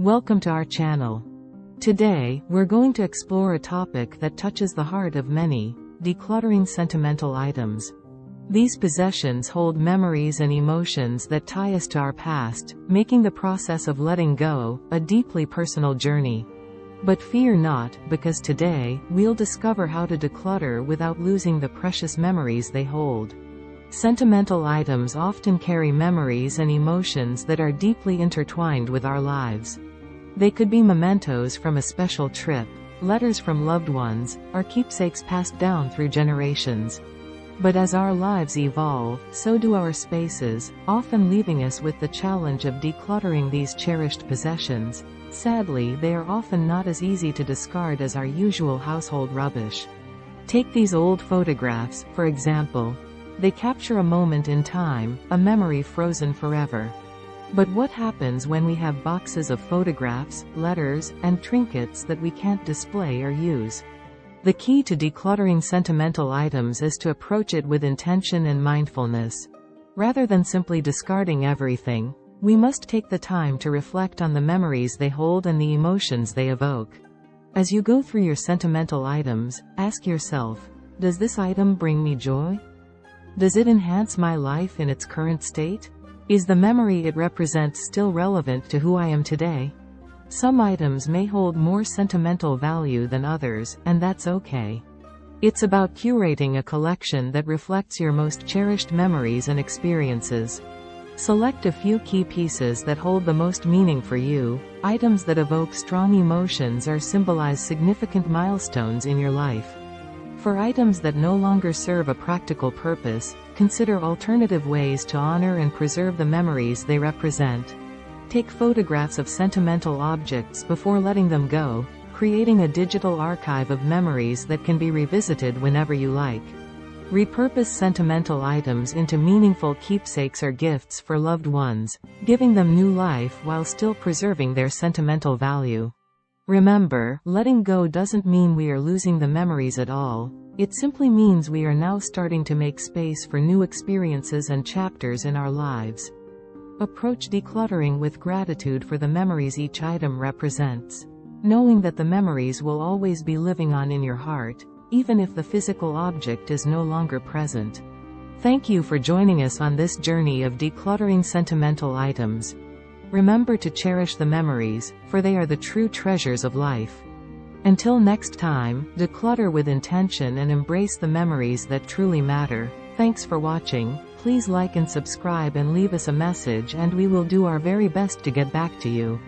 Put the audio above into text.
Welcome to our channel. Today, we're going to explore a topic that touches the heart of many: decluttering sentimental items. These possessions hold memories and emotions that tie us to our past, making the process of letting go a deeply personal journey. But fear not, because today, we'll discover how to declutter without losing the precious memories they hold. Sentimental items often carry memories and emotions that are deeply intertwined with our lives. They could be mementos from a special trip, letters from loved ones, or keepsakes passed down through generations. But as our lives evolve, so do our spaces, often leaving us with the challenge of decluttering these cherished possessions. Sadly, they are often not as easy to discard as our usual household rubbish. Take these old photographs, for example. They capture a moment in time, a memory frozen forever. But what happens when we have boxes of photographs, letters, and trinkets that we can't display or use? The key to decluttering sentimental items is to approach it with intention and mindfulness. Rather than simply discarding everything, we must take the time to reflect on the memories they hold and the emotions they evoke. As you go through your sentimental items, ask yourself, does this item bring me joy? Does it enhance my life in its current state? Is the memory it represents still relevant to who I am today? Some items may hold more sentimental value than others, and that's okay. It's about curating a collection that reflects your most cherished memories and experiences. Select a few key pieces that hold the most meaning for you, items that evoke strong emotions or symbolize significant milestones in your life. For items that no longer serve a practical purpose, consider alternative ways to honor and preserve the memories they represent. Take photographs of sentimental objects before letting them go, creating a digital archive of memories that can be revisited whenever you like. Repurpose sentimental items into meaningful keepsakes or gifts for loved ones, giving them new life while still preserving their sentimental value. Remember, letting go doesn't mean we are losing the memories at all. It simply means we are now starting to make space for new experiences and chapters in our lives. Approach decluttering with gratitude for the memories each item represents, knowing that the memories will always be living on in your heart, even if the physical object is no longer present. Thank you for joining us on this journey of decluttering sentimental items. Remember to cherish the memories, for they are the true treasures of life. Until next time, declutter with intention and embrace the memories that truly matter. Thanks for watching. Please like and subscribe and leave us a message, and we will do our very best to get back to you.